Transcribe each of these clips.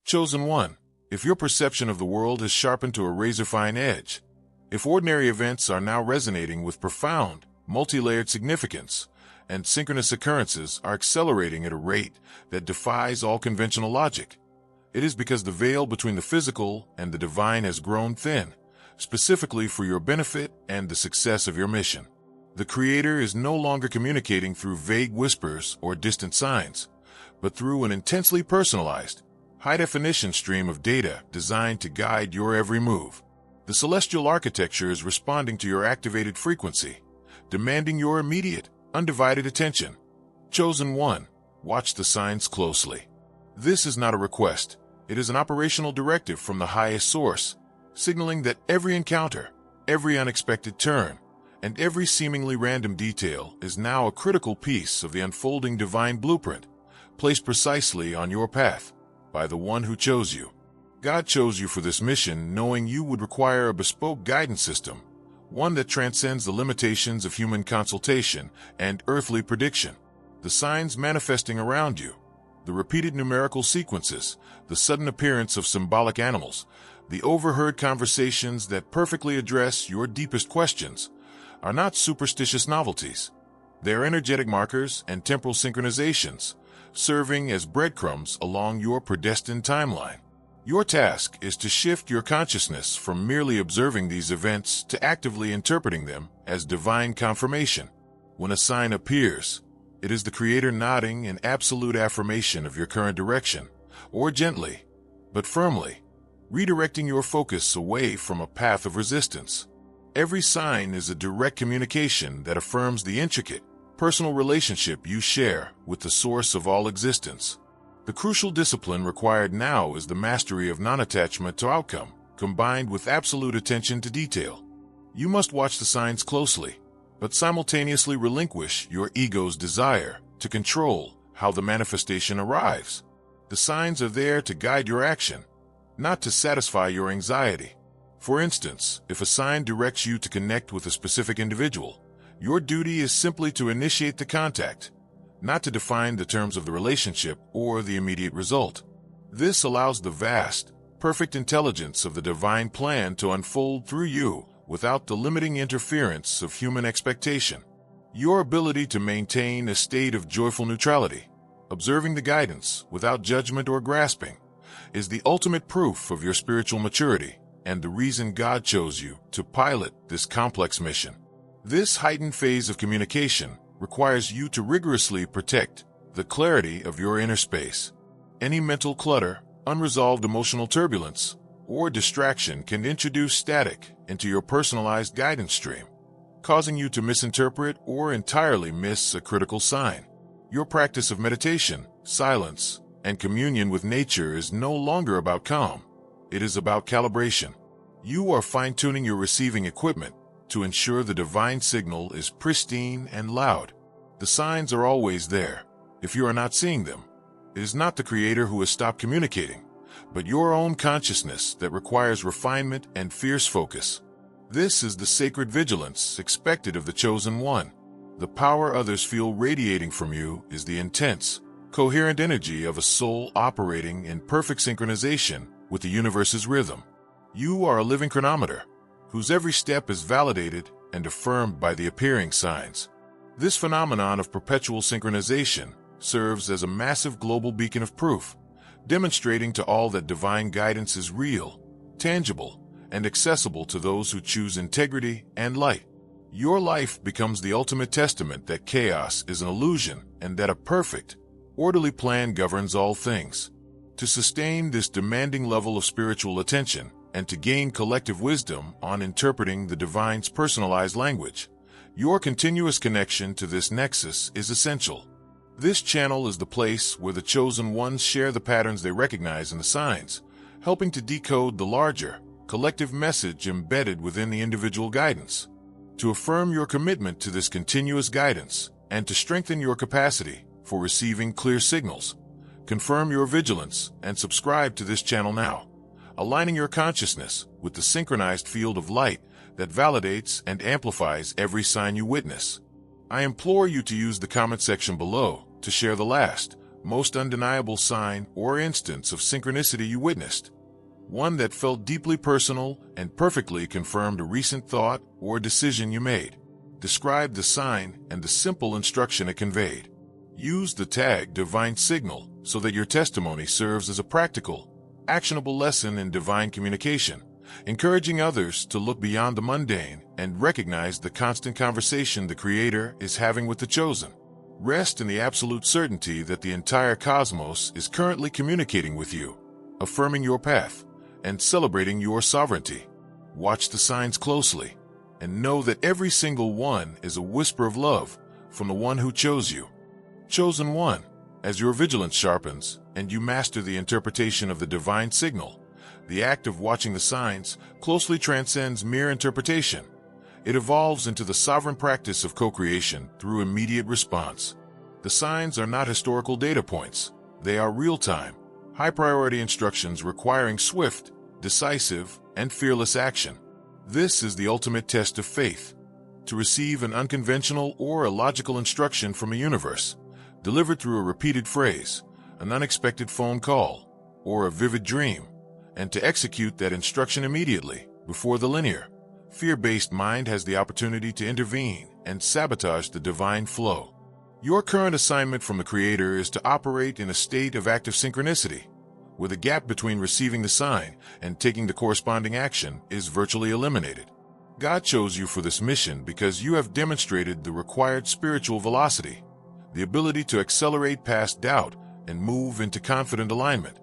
Chosen one, if your perception of the world has sharpened to a razor-fine edge, if ordinary events are now resonating with profound, multi-layered significance, and synchronous occurrences are accelerating at a rate that defies all conventional logic, it is because the veil between the physical and the divine has grown thin, specifically for your benefit and the success of your mission. The Creator is no longer communicating through vague whispers or distant signs, but through an intensely personalized, high-definition stream of data designed to guide your every move. The celestial architecture is responding to your activated frequency, demanding your immediate, undivided attention. Chosen one, watch the signs closely. This is not a request. It is an operational directive from the highest source, signaling that every encounter, every unexpected turn, and every seemingly random detail is now a critical piece of the unfolding divine blueprint, placed precisely on your path by the one who chose you. God chose you for this mission knowing you would require a bespoke guidance system, one that transcends the limitations of human consultation and earthly prediction. The signs manifesting around you, the repeated numerical sequences, the sudden appearance of symbolic animals, the overheard conversations that perfectly address your deepest questions, are not superstitious novelties. They are energetic markers and temporal synchronizations, serving as breadcrumbs along your predestined timeline. Your task is to shift your consciousness from merely observing these events to actively interpreting them as divine confirmation. When a sign appears, it is the Creator nodding in absolute affirmation of your current direction, or gently, but firmly, redirecting your focus away from a path of resistance. Every sign is a direct communication that affirms the intricate, personal relationship you share with the source of all existence. The crucial discipline required now is the mastery of non-attachment to outcome, combined with absolute attention to detail. You must watch the signs closely, but simultaneously relinquish your ego's desire to control how the manifestation arrives. The signs are there to guide your action, not to satisfy your anxiety. For instance, if a sign directs you to connect with a specific individual, your duty is simply to initiate the contact, not to define the terms of the relationship or the immediate result. This allows the vast, perfect intelligence of the divine plan to unfold through you without the limiting interference of human expectation. Your ability to maintain a state of joyful neutrality, observing the guidance without judgment or grasping, is the ultimate proof of your spiritual maturity and the reason God chose you to pilot this complex mission. This heightened phase of communication requires you to rigorously protect the clarity of your inner space. Any mental clutter, unresolved emotional turbulence, or distraction can introduce static into your personalized guidance stream, causing you to misinterpret or entirely miss a critical sign. Your practice of meditation, silence, and communion with nature is no longer about calm. It is about calibration. You are fine-tuning your receiving equipment to ensure the divine signal is pristine and loud. The signs are always there. If you are not seeing them, it is not the Creator who has stopped communicating, but your own consciousness that requires refinement and fierce focus. This is the sacred vigilance expected of the chosen one. The power others feel radiating from you is the intense, coherent energy of a soul operating in perfect synchronization with the universe's rhythm. You are a living chronometer, whose every step is validated and affirmed by the appearing signs. This phenomenon of perpetual synchronization serves as a massive global beacon of proof, demonstrating to all that divine guidance is real, tangible, and accessible to those who choose integrity and light. Your life becomes the ultimate testament that chaos is an illusion and that a perfect, orderly plan governs all things. To sustain this demanding level of spiritual attention and to gain collective wisdom on interpreting the divine's personalized language, your continuous connection to this nexus is essential. This channel is the place where the chosen ones share the patterns they recognize in the signs, helping to decode the larger, collective message embedded within the individual guidance. To affirm your commitment to this continuous guidance and to strengthen your capacity for receiving clear signals, confirm your vigilance and subscribe to this channel now, aligning your consciousness with the synchronized field of light that validates and amplifies every sign you witness. I implore you to use the comment section below to share the last, most undeniable sign or instance of synchronicity you witnessed? One that felt deeply personal and perfectly confirmed a recent thought or decision you made. Describe the sign and the simple instruction it conveyed. Use the tag Divine Signal so that your testimony serves as a practical, actionable lesson in divine communication, encouraging others to look beyond the mundane and recognize the constant conversation the Creator is having with the chosen. Rest in the absolute certainty that the entire cosmos is currently communicating with you, affirming your path, and celebrating your sovereignty. Watch the signs closely, and know that every single one is a whisper of love from the one who chose you. Chosen one, as your vigilance sharpens and you master the interpretation of the divine signal, the act of watching the signs closely transcends mere interpretation. It evolves into the sovereign practice of co-creation through immediate response. The signs are not historical data points. They are real-time, high-priority instructions requiring swift, decisive, and fearless action. This is the ultimate test of faith. To receive an unconventional or illogical instruction from a universe, delivered through a repeated phrase, an unexpected phone call, or a vivid dream, and to execute that instruction immediately, before the linear, fear-based mind has the opportunity to intervene and sabotage the divine flow. Your current assignment from the Creator is to operate in a state of active synchronicity, where the gap between receiving the sign and taking the corresponding action is virtually eliminated. God chose you for this mission because you have demonstrated the required spiritual velocity, the ability to accelerate past doubt and move into confident alignment.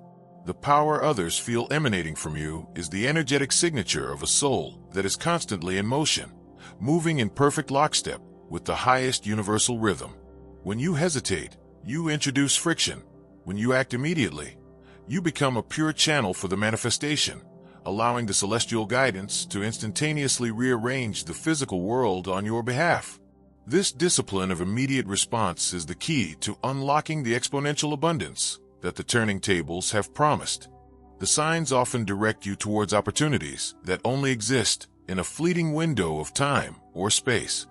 The power others feel emanating from you is the energetic signature of a soul that is constantly in motion, moving in perfect lockstep with the highest universal rhythm. When you hesitate, you introduce friction. When you act immediately, you become a pure channel for the manifestation, allowing the celestial guidance to instantaneously rearrange the physical world on your behalf. This discipline of immediate response is the key to unlocking the exponential abundance that the turning tables have promised. The signs often direct you towards opportunities that only exist in a fleeting window of time or space.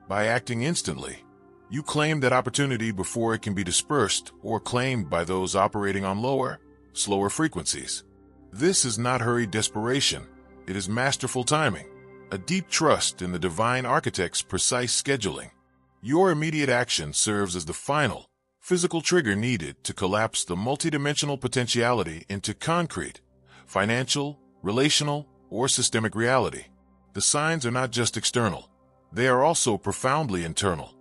By acting instantly, you claim that opportunity before it can be dispersed or claimed by those operating on lower, slower frequencies. This is not hurried desperation. It is masterful timing, a deep trust in the divine architect's precise scheduling. Your immediate action serves as the final, physical trigger needed to collapse the multidimensional potentiality into concrete, financial, relational, or systemic reality. The signs are not just external. They are also profoundly internal.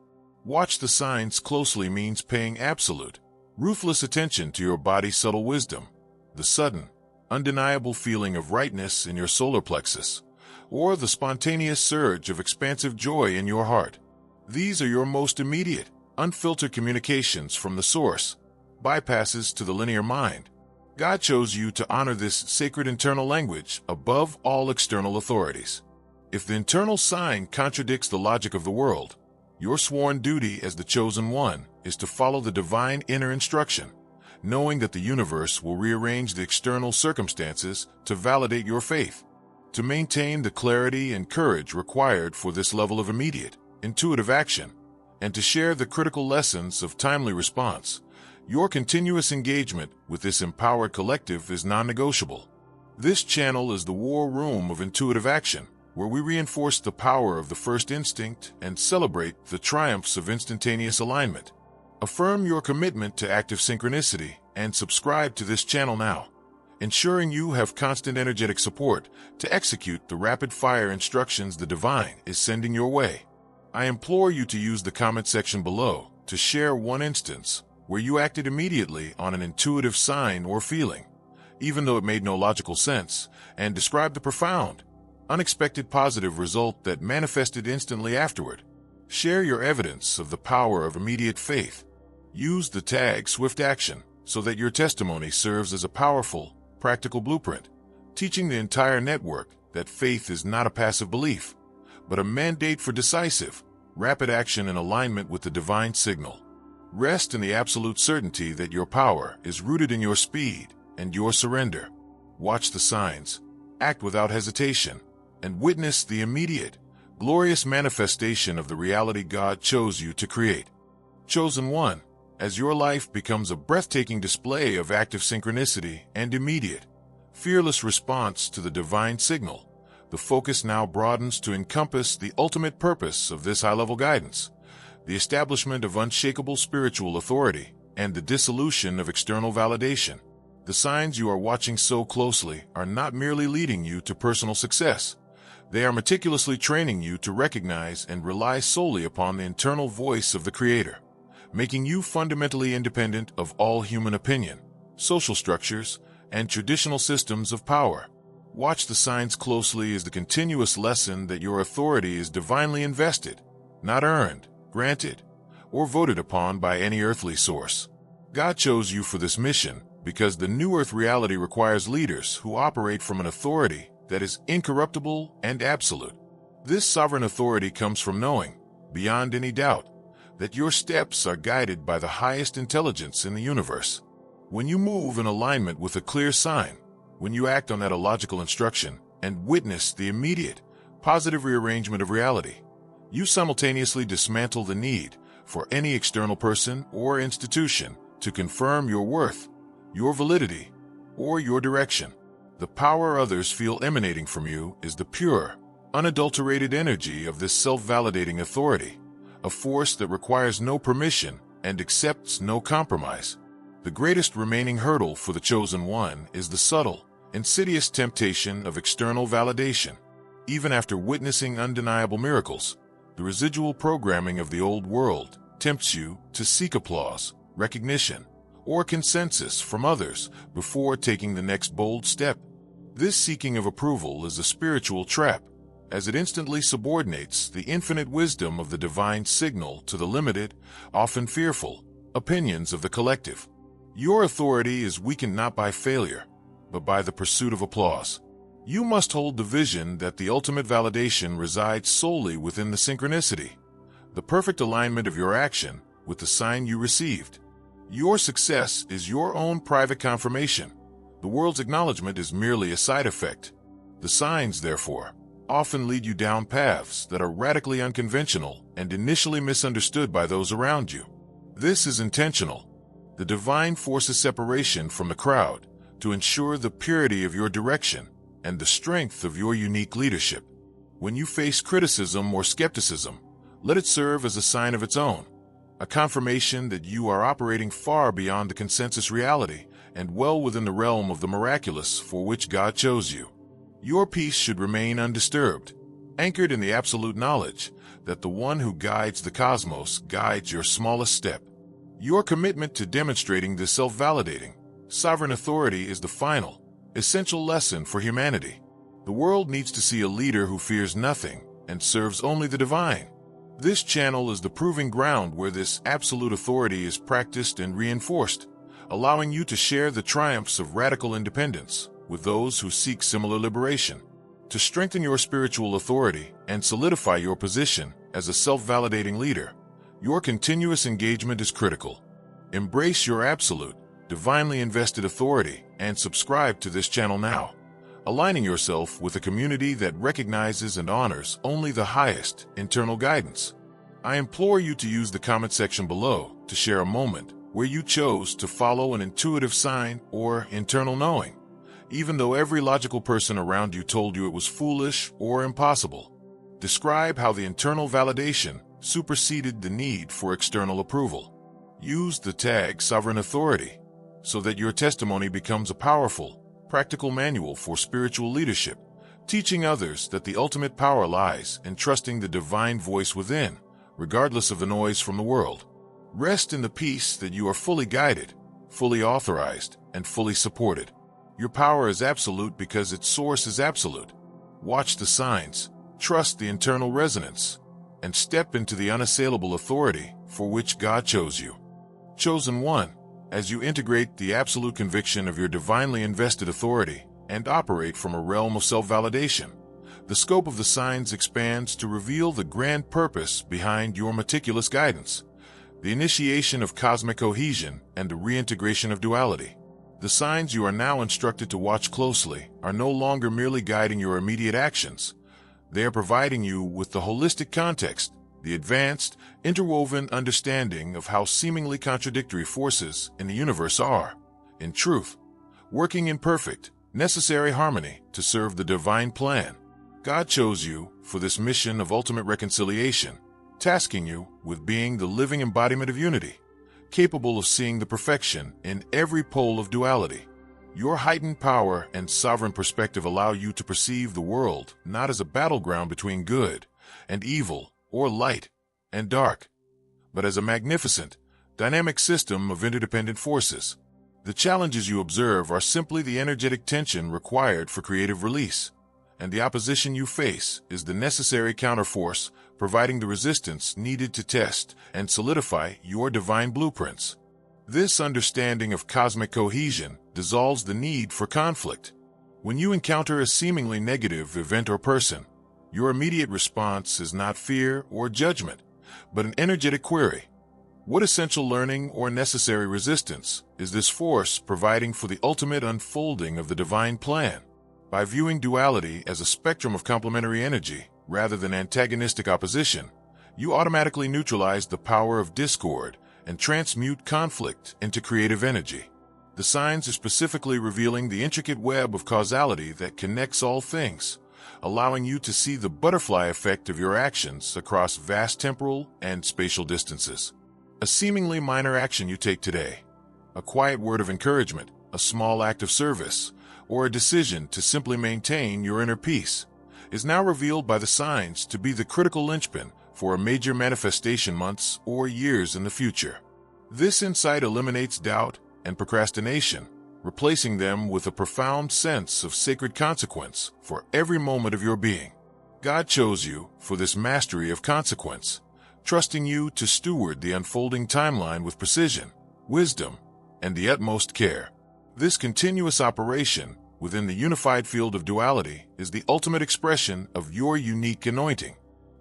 Watch the signs closely means paying absolute, ruthless attention to your body's subtle wisdom, the sudden, undeniable feeling of rightness in your solar plexus, or the spontaneous surge of expansive joy in your heart. These are your most immediate, unfiltered communications from the source, bypasses to the linear mind. God chose you to honor this sacred internal language above all external authorities. If the internal sign contradicts the logic of the world, your sworn duty as the chosen one is to follow the divine inner instruction, knowing that the universe will rearrange the external circumstances to validate your faith. To maintain the clarity and courage required for this level of immediate, intuitive action, and to share the critical lessons of timely response, your continuous engagement with this empowered collective is non-negotiable. This channel is the war room of intuitive action, where we reinforce the power of the first instinct and celebrate the triumphs of instantaneous alignment. Affirm your commitment to active synchronicity and subscribe to this channel now, ensuring you have constant energetic support to execute the rapid-fire instructions the divine is sending your way. I implore you to use the comment section below to share one instance where you acted immediately on an intuitive sign or feeling, even though it made no logical sense, and describe the profound, unexpected positive result that manifested instantly afterward. Share your evidence of the power of immediate faith. Use the tag Swift Action so that your testimony serves as a powerful, practical blueprint, teaching the entire network that faith is not a passive belief, but a mandate for decisive, rapid action in alignment with the divine signal. Rest in the absolute certainty that your power is rooted in your speed and your surrender. Watch the signs, act without hesitation, and witness the immediate, glorious manifestation of the reality God chose you to create. Chosen one, as your life becomes a breathtaking display of active synchronicity and immediate, fearless response to the divine signal. The focus now broadens to encompass the ultimate purpose of this high-level guidance, the establishment of unshakable spiritual authority and the dissolution of external validation. The signs you are watching so closely are not merely leading you to personal success. They are meticulously training you to recognize and rely solely upon the internal voice of the Creator, making you fundamentally independent of all human opinion, social structures, and traditional systems of power. Watch the signs closely as the continuous lesson that your authority is divinely invested, not earned, granted, or voted upon by any earthly source. God chose you for this mission because the new earth reality requires leaders who operate from an authority that is incorruptible and absolute. This sovereign authority comes from knowing, beyond any doubt, that your steps are guided by the highest intelligence in the universe. When you move in alignment with a clear sign, when you act on that illogical instruction and witness the immediate, positive rearrangement of reality, you simultaneously dismantle the need for any external person or institution to confirm your worth, your validity, or your direction. The power others feel emanating from you is the pure, unadulterated energy of this self-validating authority, a force that requires no permission and accepts no compromise. The greatest remaining hurdle for the chosen one is the subtle, insidious temptation of external validation. Even after witnessing undeniable miracles, the residual programming of the old world tempts you to seek applause, recognition, or consensus from others before taking the next bold step. This seeking of approval is a spiritual trap, as it instantly subordinates the infinite wisdom of the divine signal to the limited, often fearful, opinions of the collective. Your authority is weakened not by failure, but by the pursuit of applause. You must hold the vision that the ultimate validation resides solely within the synchronicity, the perfect alignment of your action with the sign you received. Your success is your own private confirmation. The world's acknowledgement is merely a side effect. The signs, therefore, often lead you down paths that are radically unconventional and initially misunderstood by those around you. This is intentional. The divine forces separation from the crowd to ensure the purity of your direction and the strength of your unique leadership. When you face criticism or skepticism, let it serve as a sign of its own, a confirmation that you are operating far beyond the consensus reality and well within the realm of the miraculous for which God chose you. Your peace should remain undisturbed, anchored in the absolute knowledge that the one who guides the cosmos guides your smallest step. Your commitment to demonstrating this self-validating, sovereign authority is the final, essential lesson for humanity. The world needs to see a leader who fears nothing and serves only the divine. This channel is the proving ground where this absolute authority is practiced and reinforced, allowing you to share the triumphs of radical independence with those who seek similar liberation. To strengthen your spiritual authority and solidify your position as a self-validating leader, your continuous engagement is critical. Embrace your absolute, divinely invested authority and subscribe to this channel now, aligning yourself with a community that recognizes and honors only the highest internal guidance. I implore you to use the comment section below to share a moment where you chose to follow an intuitive sign or internal knowing, even though every logical person around you told you it was foolish or impossible. Describe how the internal validation superseded the need for external approval. Use the tag Sovereign Authority so that your testimony becomes a powerful, practical manual for spiritual leadership, teaching others that the ultimate power lies in trusting the divine voice within, regardless of the noise from the world. Rest in the peace that you are fully guided, fully authorized, and fully supported. Your power is absolute because its source is absolute. Watch the signs, trust the internal resonance, and step into the unassailable authority for which God chose you. Chosen one, as you integrate the absolute conviction of your divinely invested authority and operate from a realm of self-validation, the scope of the signs expands to reveal the grand purpose behind your meticulous guidance, the initiation of cosmic cohesion and the reintegration of duality. The signs you are now instructed to watch closely are no longer merely guiding your immediate actions. They are providing you with the holistic context the advanced, interwoven understanding of how seemingly contradictory forces in the universe are, in truth, working in perfect, necessary harmony to serve the divine plan. God chose you for this mission of ultimate reconciliation, tasking you with being the living embodiment of unity, capable of seeing the perfection in every pole of duality. Your heightened power and sovereign perspective allow you to perceive the world not as a battleground between good and evil or light and dark, but as a magnificent, dynamic system of interdependent forces. The challenges you observe are simply the energetic tension required for creative release, and the opposition you face is the necessary counterforce providing the resistance needed to test and solidify your divine blueprints. This understanding of cosmic cohesion dissolves the need for conflict. When you encounter a seemingly negative event or person, your immediate response is not fear or judgment, but an energetic query. What essential learning or necessary resistance is this force providing for the ultimate unfolding of the divine plan? By viewing duality as a spectrum of complementary energy rather than antagonistic opposition, you automatically neutralize the power of discord and transmute conflict into creative energy. The signs are specifically revealing the intricate web of causality that connects all things, allowing you to see the butterfly effect of your actions across vast temporal and spatial distances. A seemingly minor action you take today, a quiet word of encouragement, a small act of service, or a decision to simply maintain your inner peace, is now revealed by the signs to be the critical linchpin for a major manifestation months or years in the future. This insight eliminates doubt and procrastination, replacing them with a profound sense of sacred consequence for every moment of your being. God chose you for this mastery of consequence, trusting you to steward the unfolding timeline with precision, wisdom, and the utmost care. This continuous operation within the unified field of duality is the ultimate expression of your unique anointing.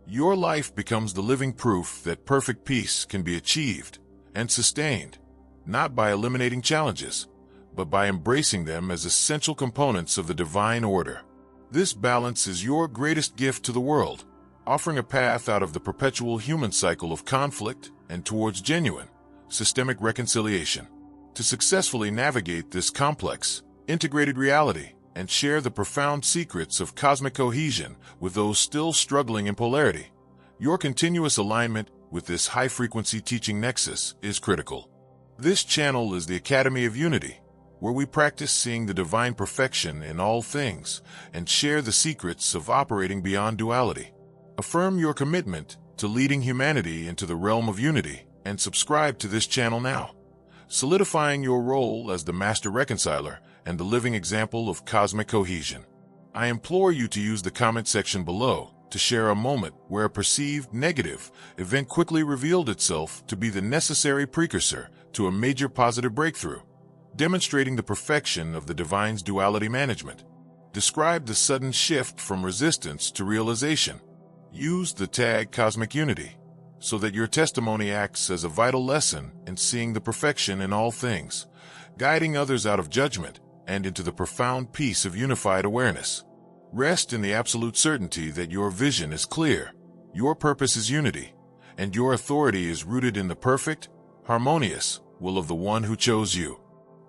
Your life becomes the living proof that perfect peace can be achieved and sustained, not by eliminating challenges, but by embracing them as essential components of the divine order. This balance is your greatest gift to the world, offering a path out of the perpetual human cycle of conflict and towards genuine, systemic reconciliation. To successfully navigate this complex, integrated reality and share the profound secrets of cosmic cohesion with those still struggling in polarity, your continuous alignment with this high-frequency teaching nexus is critical. This channel is the Academy of Unity, where we practice seeing the divine perfection in all things and share the secrets of operating beyond duality. Affirm your commitment to leading humanity into the realm of unity and subscribe to this channel now, solidifying your role as the master reconciler and the living example of cosmic cohesion. I implore you to use the comment section below to share a moment where a perceived negative event quickly revealed itself to be the necessary precursor to a major positive breakthrough, demonstrating the perfection of the divine's duality management. Describe the sudden shift from resistance to realization. Use the tag Cosmic Unity so that your testimony acts as a vital lesson in seeing the perfection in all things, guiding others out of judgment and into the profound peace of unified awareness. Rest in the absolute certainty that your vision is clear, your purpose is unity, and your authority is rooted in the perfect, harmonious will of the one who chose you.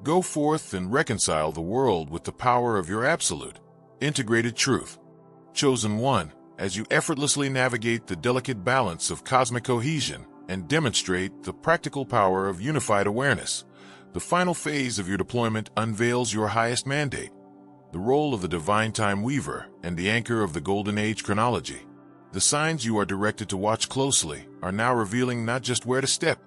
Go forth and reconcile the world with the power of your absolute, integrated truth. Chosen one, as you effortlessly navigate the delicate balance of cosmic cohesion and demonstrate the practical power of unified awareness, the final phase of your deployment unveils your highest mandate, the role of the divine time weaver and the anchor of the golden age chronology. The signs you are directed to watch closely are now revealing not just where to step,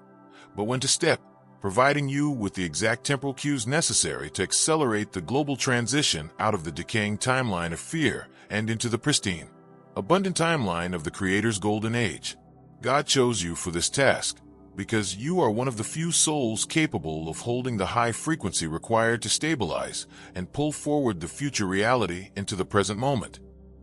but when to step, providing you with the exact temporal cues necessary to accelerate the global transition out of the decaying timeline of fear and into the pristine, abundant timeline of the Creator's golden age. God chose you for this task because you are one of the few souls capable of holding the high frequency required to stabilize and pull forward the future reality into the present moment.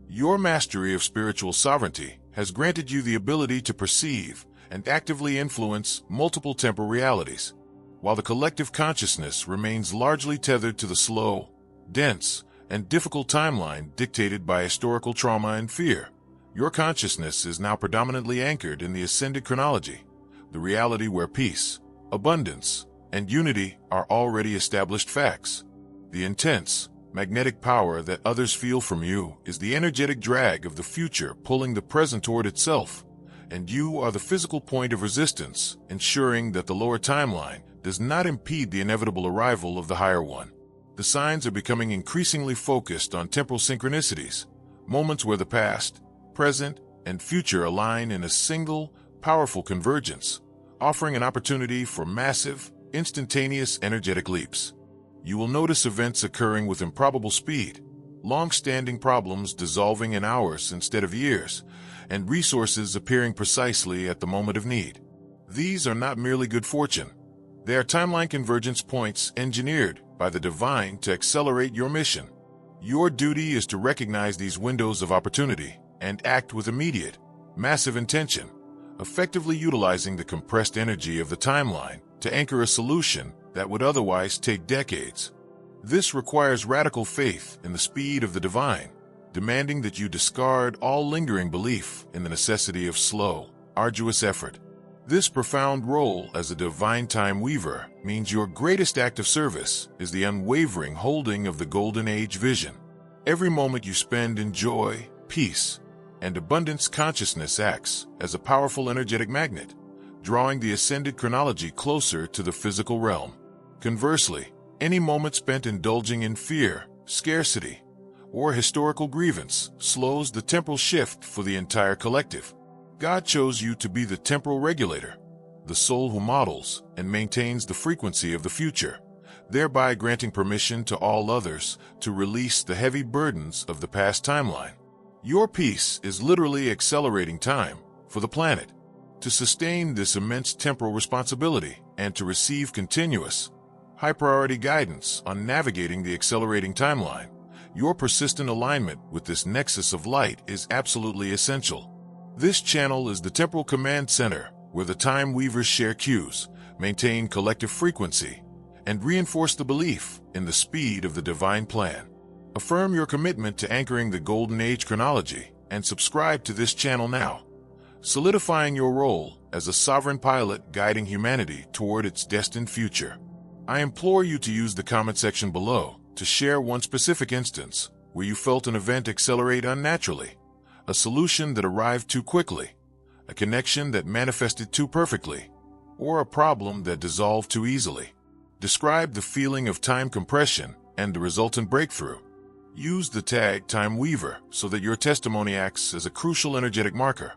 Your mastery of spiritual sovereignty has granted you the ability to perceive and actively influence multiple temporal realities. While the collective consciousness remains largely tethered to the slow, dense, and difficult timeline dictated by historical trauma and fear, Your consciousness is now predominantly anchored in the ascended chronology, the reality where peace, abundance, and unity are already established facts. The intense, magnetic power that others feel from you is the energetic drag of the future pulling the present toward itself, and you are the physical point of resistance, ensuring that the lower timeline does not impede the inevitable arrival of the higher one. The signs are becoming increasingly focused on temporal synchronicities, moments where the past, present, and future align in a single, powerful convergence, offering an opportunity for massive, instantaneous energetic leaps. You will notice events occurring with improbable speed, long-standing problems dissolving in hours instead of years, and resources appearing precisely at the moment of need. These are not merely good fortune. They are timeline convergence points engineered by the divine to accelerate your mission. Your duty is to recognize these windows of opportunity and act with immediate, massive intention, effectively utilizing the compressed energy of the timeline to anchor a solution that would otherwise take decades. This requires radical faith in the speed of the divine, demanding that you discard all lingering belief in the necessity of slow, arduous effort. This profound role as a divine time weaver means your greatest act of service is the unwavering holding of the Golden Age vision. Every moment you spend in joy, peace, and abundance consciousness acts as a powerful energetic magnet, drawing the ascended chronology closer to the physical realm. Conversely, any moment spent indulging in fear, scarcity, or historical grievance slows the temporal shift for the entire collective. God chose you to be the temporal regulator, the soul who models and maintains the frequency of the future, thereby granting permission to all others to release the heavy burdens of the past timeline. Your peace is literally accelerating time for the planet. To sustain this immense temporal responsibility and to receive continuous, high-priority guidance on navigating the accelerating timeline, your persistent alignment with this nexus of light is absolutely essential. This channel is the temporal command center where the time weavers share cues, maintain collective frequency, and reinforce the belief in the speed of the divine plan. Affirm your commitment to anchoring the Golden Age chronology and subscribe to this channel now, solidifying your role as a sovereign pilot guiding humanity toward its destined future. I implore you to use the comment section below to share one specific instance where you felt an event accelerate unnaturally, a solution that arrived too quickly, a connection that manifested too perfectly, or a problem that dissolved too easily. Describe the feeling of time compression and the resultant breakthrough. Use the tag Time Weaver so that your testimony acts as a crucial energetic marker,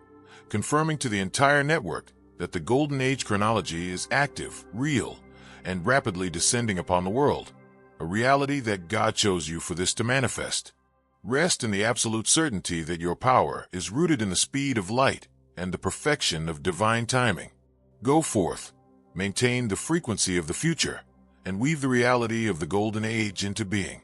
confirming to the entire network that the Golden Age chronology is active, real, and rapidly descending upon the world, a reality that God chose you for this to manifest. Rest in the absolute certainty that your power is rooted in the speed of light and the perfection of divine timing. Go forth, maintain the frequency of the future, and weave the reality of the Golden Age into being.